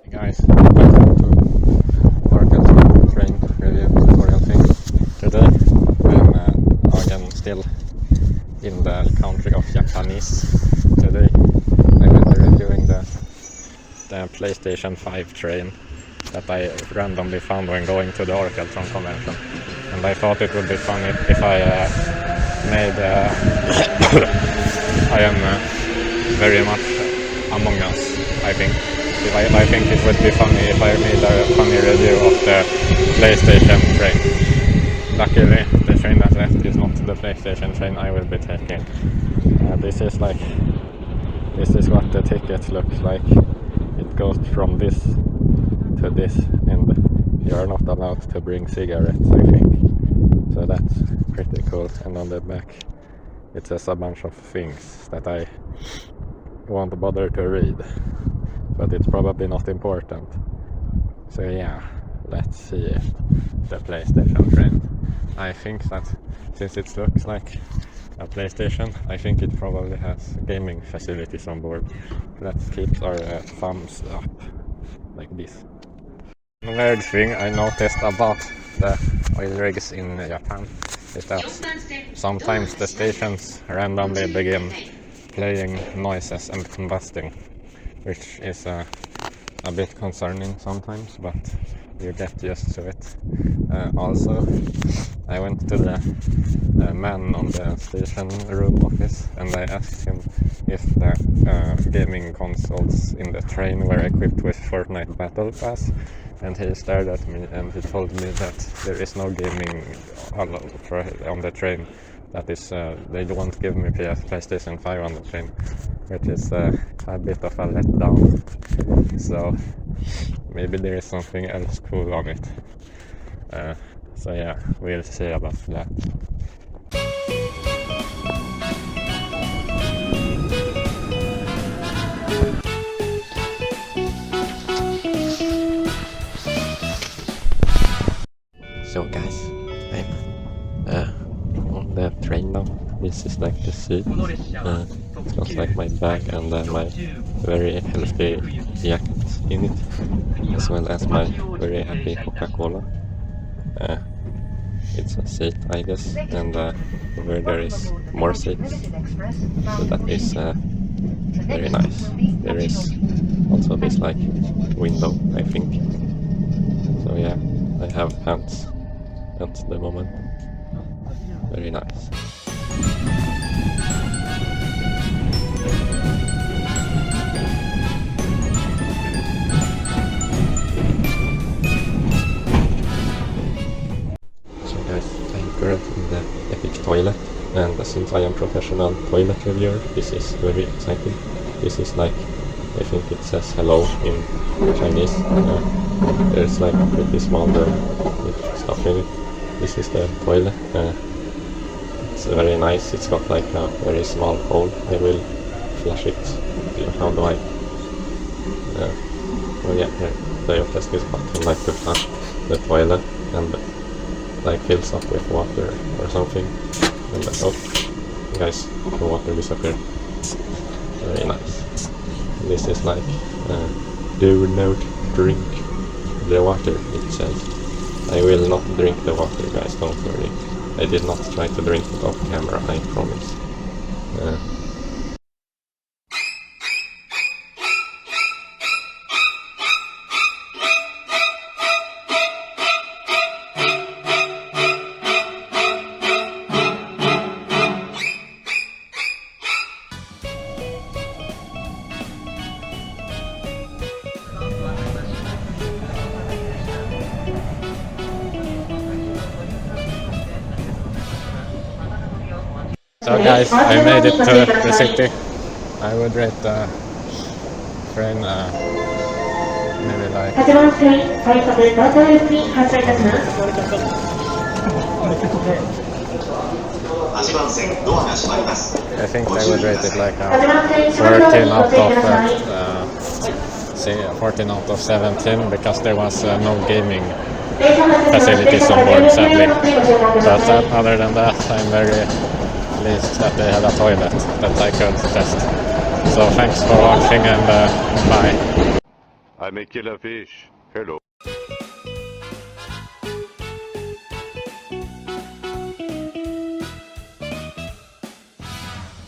Guys, welcome to ORKELTRON train review tutorial thing. Today I'm again still in the country of Japanese. Today I will be reviewing the PlayStation 5 train that I randomly found when going to the ORKELTRON convention. And I thought it would be funny if I made I am very much Among Us, I think. I think it would be funny if I made a funny review of the PlayStation train. Luckily, the train that left is not the PlayStation train I will be taking. This is what the ticket looks like. It goes from this to this, and you are not allowed to bring cigarettes, I think. So that's pretty cool. And on the back, it says a bunch of things that I won't bother to read. But it's probably not important. So yeah, let's see it. The PlayStation train. I think that since it looks like a PlayStation, I think it probably has gaming facilities on board. Let's keep our thumbs up like this. One weird thing I noticed about the oil rigs in Japan is that sometimes the stations randomly begin playing noises and combusting, which is a bit concerning sometimes, but you get used to it. Also, I went to the man on the station room office and I asked him if the gaming consoles in the train were equipped with Fortnite Battle Pass, and he stared at me and he told me that there is no gaming on the train. That is, they won't give me PlayStation 5 on the train, which is a bit of a letdown. So maybe there is something else cool on it. So yeah, we'll see about that. So guys, I'm on the train now. This is like the seat. It's got like my bag and my very healthy jacket in it, as well as my very happy Coca-Cola. It's a seat, I guess, and over there is more seats, so that is very nice. There is also this like window, I think. So yeah, I have pants at the moment. Very nice. So guys, I'm currently in the epic toilet, and since I am professional toilet reviewer, this is very exciting. This is like, I think it says hello in Chinese. There's like a pretty small room with stuff in it. This is the toilet. It's very nice. It's got like a very small hole. I will flush it. How do I? Oh yeah, here. So you press this button like to flush the toilet, and like fills up with water or something. And then, oh, guys, the water disappeared. Very nice. This is like do not drink the water, it says. I will not drink the water, guys, don't worry. I did not try to drink it off camera, I promise. So guys, I made it to the city. I would rate the train maybe like I think I would rate it like a 14 out of 17, because there was no gaming facilities on board, sadly. But other than that, I'm very pleased that they had a toilet that I could test. So thanks for watching and bye. I'm a killer fish. Hello.